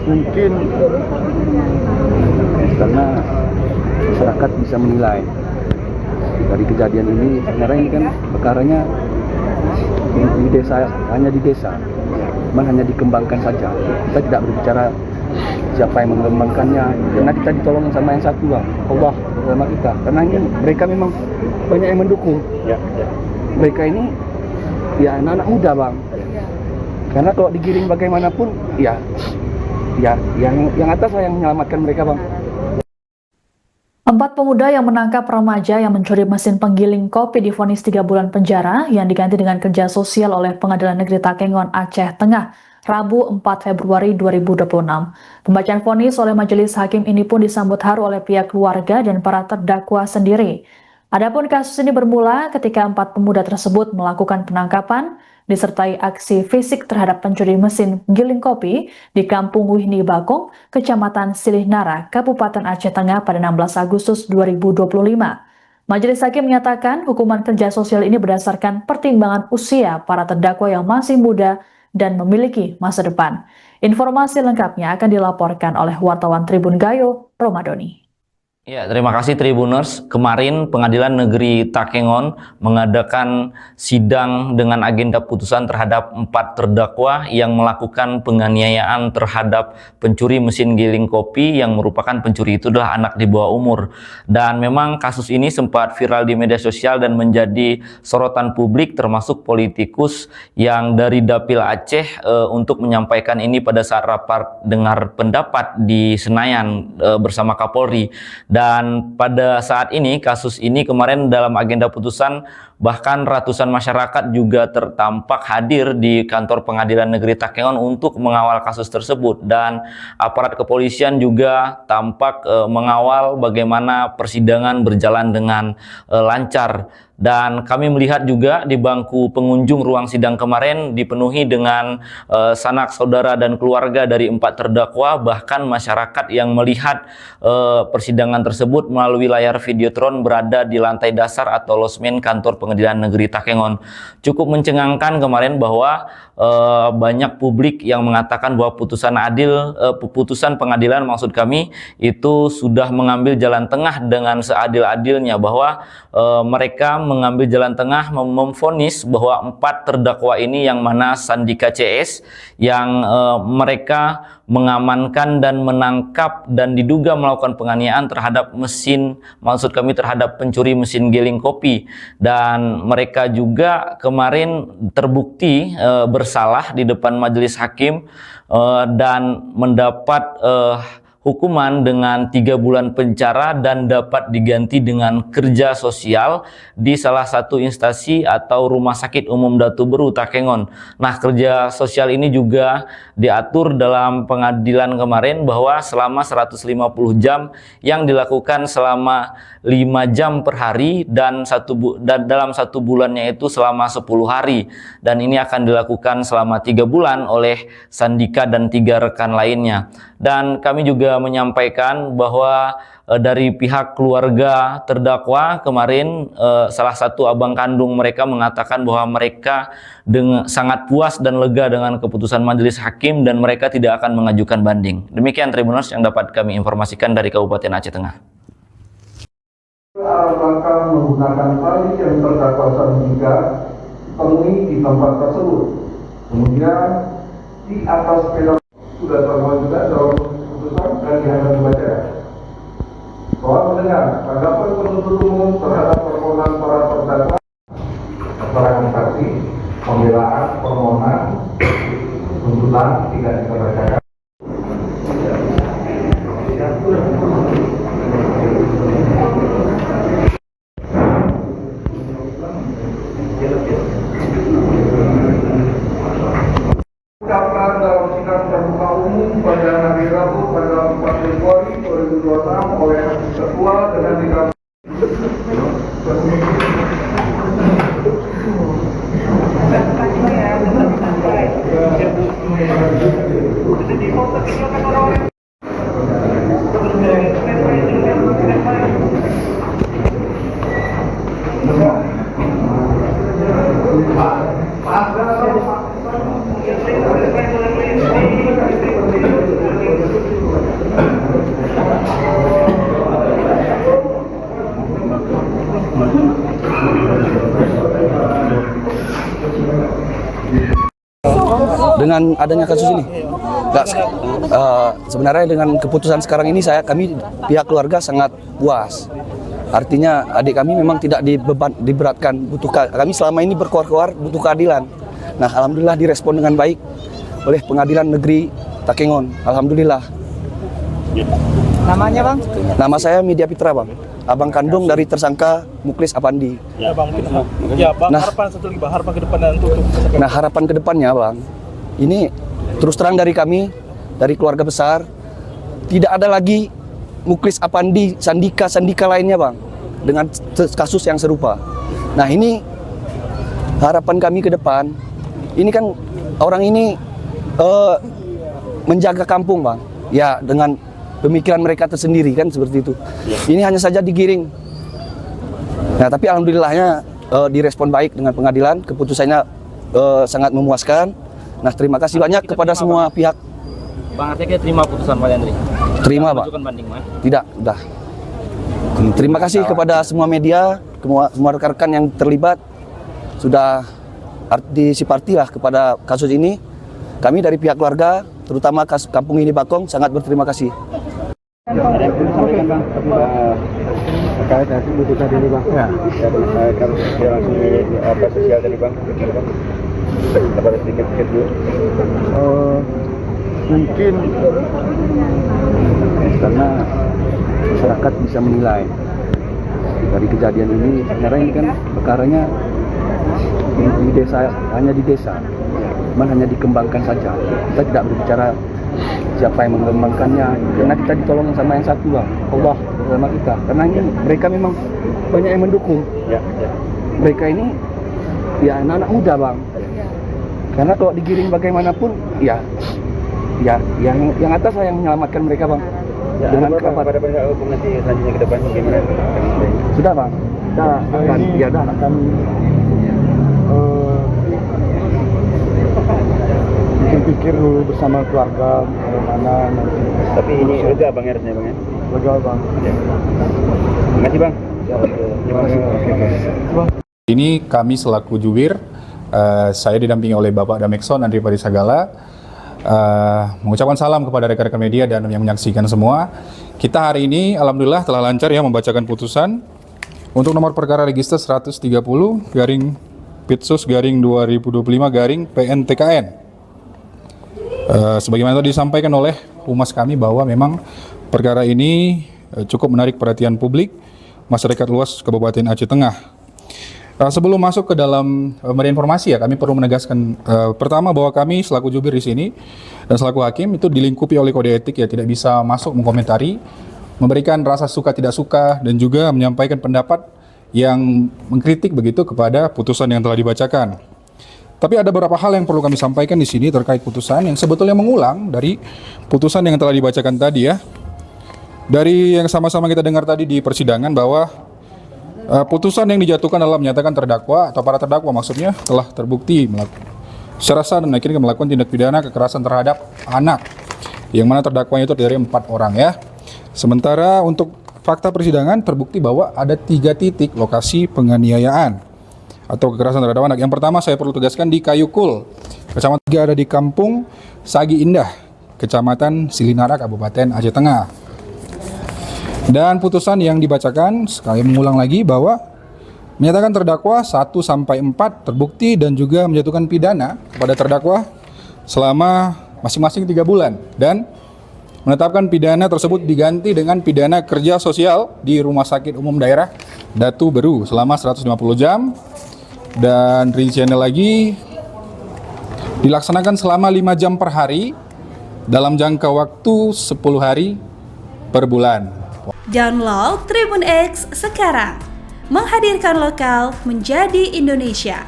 Mungkin karena masyarakat bisa menilai dari kejadian ini. Sebenarnya ini kan perkaranya di desa, hanya di desa, hanya dikembangkan saja. Kita tidak berbicara siapa yang mengembangkannya, karena kita ditolong sama yang satu, Bang, Allah bersama kita. Karena ini mereka memang banyak yang mendukung. Mereka ini ya anak-anak muda, Bang. Karena kalau digiring bagaimanapun, yang atas lah yang menyelamatkan mereka, Bang. 4 pemuda yang menangkap remaja yang mencuri mesin penggiling kopi divonis 3 bulan penjara yang diganti dengan kerja sosial oleh Pengadilan Negeri Takengon, Aceh Tengah, Rabu 4 Februari 2026. Pembacaan vonis oleh majelis hakim ini pun disambut haru oleh pihak keluarga dan para terdakwa sendiri. Adapun kasus ini bermula ketika 4 pemuda tersebut melakukan penangkapan disertai aksi fisik terhadap pencuri mesin giling kopi di Kampung Wihni Bakung, Kecamatan Silih Nara, Kabupaten Aceh Tengah pada 16 Agustus 2025. Majelis hakim menyatakan hukuman kerja sosial ini berdasarkan pertimbangan usia para terdakwa yang masih muda dan memiliki masa depan. Informasi lengkapnya akan dilaporkan oleh wartawan Tribun Gayo, Romadoni. Ya, terima kasih Tribuners. Kemarin Pengadilan Negeri Takengon mengadakan sidang dengan agenda putusan terhadap 4 terdakwa yang melakukan penganiayaan terhadap pencuri mesin giling kopi yang merupakan pencuri itu adalah anak di bawah umur. Dan memang kasus ini sempat viral di media sosial dan menjadi sorotan publik termasuk politikus yang dari Dapil Aceh untuk menyampaikan ini pada saat rapat dengar pendapat di Senayan bersama Kapolri. Dan pada saat ini, kasus ini kemarin dalam agenda putusan, bahkan ratusan masyarakat juga tertampak hadir di kantor Pengadilan Negeri Takengon untuk mengawal kasus tersebut. Dan aparat kepolisian juga tampak mengawal bagaimana persidangan berjalan dengan lancar. Dan kami melihat juga di bangku pengunjung ruang sidang kemarin dipenuhi dengan sanak saudara dan keluarga dari 4 terdakwa, bahkan masyarakat yang melihat persidangan tersebut melalui layar videotron berada di lantai dasar atau losmen kantor Pengadilan Negeri Takengon. Cukup mencengangkan kemarin bahwa banyak publik yang mengatakan bahwa putusan pengadilan maksud kami itu sudah mengambil jalan tengah dengan seadil-adilnya, bahwa mereka mengambil jalan tengah memvonis bahwa 4 terdakwa ini yang mana Sandika CS yang mereka mengamankan dan menangkap dan diduga melakukan penganiayaan terhadap terhadap pencuri mesin giling kopi, dan mereka juga kemarin terbukti bersalah di depan majelis hakim dan mendapat hukuman dengan 3 bulan penjara dan dapat diganti dengan kerja sosial di salah satu instansi atau Rumah Sakit Umum Datu Beru Takengon. Nah, kerja sosial ini juga diatur dalam pengadilan kemarin bahwa selama 150 jam yang dilakukan selama 5 jam per hari dan dalam 1 bulannya itu selama 10 hari, dan ini akan dilakukan selama 3 bulan oleh Sandika dan 3 rekan lainnya. Dan kami juga menyampaikan bahwa dari pihak keluarga terdakwa kemarin salah satu abang kandung mereka mengatakan bahwa mereka sangat puas dan lega dengan keputusan majelis hakim dan mereka tidak akan mengajukan banding. Demikian Tribuners yang dapat kami informasikan dari Kabupaten Aceh Tengah. Apakah menggunakan tali yang terdakwa Sandika temui di tempat tersebut. Kemudian di atas sepeda sudah termuat juga dalam putusan dan dihadap dibaca bahwa mendengar tanggapan penuntut umum terhadap permohonan para terdakwa, keterangan saksi, pembelaan, permohonan, tuntutan tidak dibacakan. Ucapkan dalam sidang terbuka umum pada hari Rabu pada 4 Februari 2026 oleh Ketua dengan dikatakan dengan adanya kasus ini? Nggak, sebenarnya dengan keputusan sekarang ini kami pihak keluarga sangat puas. Artinya adik kami memang tidak diberatkan, kami selama ini berkoar-koar butuh keadilan. Nah, alhamdulillah direspon dengan baik oleh Pengadilan Negeri Takengon. Alhamdulillah. Namanya Bang? Nama saya Media Pitra Bang, abang kandung dari tersangka Muklis Apandi. Ya Bang, ya Bang, harapan satu lagi Bang, harapan ke depan untuk Nah, harapan ke depannya Bang, ini terus terang dari kami, dari keluarga besar, tidak ada lagi Muklis Apandi, sandika lainnya Bang, dengan kasus yang serupa. Nah, ini harapan kami ke depan, ini kan orang ini menjaga kampung Bang, ya dengan pemikiran mereka tersendiri kan seperti itu. Ini hanya saja digiring. Nah, tapi alhamdulillahnya direspon baik dengan pengadilan, keputusannya sangat memuaskan. Nah, terima kasih banyak kepada semua pihak. Bang, artinya kita terima putusan Pak Yandri? Terima Bang. Ajukan banding, Mas? Tidak, udah. Terima kasih kepada semua media, semua rekan-rekan yang terlibat sudah partisipasi lah kepada kasus ini. Kami dari pihak keluarga, terutama Kampung Ini Bakong, sangat berterima kasih. Terkait hasil putusan ini Bang. Ya. Kalau langsung sosial dari Bang. Dapat sedikit dulu. Mungkin karena masyarakat bisa menilai dari kejadian ini. Sebenarnya ini kan perkaranya di desa, hanya di desa, hanya dikembangkan saja. Kita tidak berbicara siapa yang mengembangkannya, karena kita ditolong sama yang satu Bang, Allah bersama kita. Karena ini mereka memang banyak yang mendukung. Mereka ini ya anak-anak muda Bang. Karena kalau digiring bagaimanapun, ya yang atas lah yang menyelamatkan mereka Bang. Ya, dengan pada hukum nanti selanjutnya ke depan gimana? Sudah Bang, kita akan pikir dulu bersama keluarga bagaimana nanti. Tapi ini lega Bang harusnya Bang ya? Lega Bang. Ya. Terima kasih Bang. Terima kasih. Ini kami selaku jubir, saya didampingi oleh Bapak Damekson Andri Parisagala, mengucapkan salam kepada rekan-rekan media dan yang menyaksikan semua. Kita hari ini alhamdulillah telah lancar ya membacakan putusan untuk nomor perkara register 130 garing Pitsus garing 2025 garing PNTKN. Sebagaimana tadi disampaikan oleh humas kami bahwa memang perkara ini cukup menarik perhatian publik masyarakat luas Kabupaten Aceh Tengah. Sebelum masuk ke dalam memberi informasi ya, kami perlu menegaskan pertama bahwa kami selaku jubir di sini dan selaku hakim itu dilingkupi oleh kode etik ya, tidak bisa masuk mengomentari, memberikan rasa suka tidak suka dan juga menyampaikan pendapat yang mengkritik begitu kepada putusan yang telah dibacakan. Tapi ada beberapa hal yang perlu kami sampaikan di sini terkait putusan yang sebetulnya mengulang dari putusan yang telah dibacakan tadi ya. Dari yang sama-sama kita dengar tadi di persidangan bahwa putusan yang dijatuhkan dalam menyatakan terdakwa atau para terdakwa maksudnya telah terbukti secara sah dan akhirnya melakukan tindak pidana kekerasan terhadap anak, yang mana terdakwanya itu dari 4 orang ya. Sementara untuk fakta persidangan terbukti bahwa ada 3 titik lokasi penganiayaan atau kekerasan terhadap anak. Yang pertama saya perlu tegaskan di Kayukul, Kecamatan 3 ada di Kampung Sagi Indah, Kecamatan Silinara, Kabupaten Aceh Tengah. Dan putusan yang dibacakan sekali mengulang lagi bahwa menyatakan terdakwa 1 sampai 4 terbukti dan juga menjatuhkan pidana kepada terdakwa selama masing-masing 3 bulan dan menetapkan pidana tersebut diganti dengan pidana kerja sosial di Rumah Sakit Umum Daerah Datu Beru selama 150 jam. Dan rinciannya lagi dilaksanakan selama 5 jam per hari dalam jangka waktu 10 hari per bulan. Download Tribun X sekarang, menghadirkan lokal menjadi Indonesia.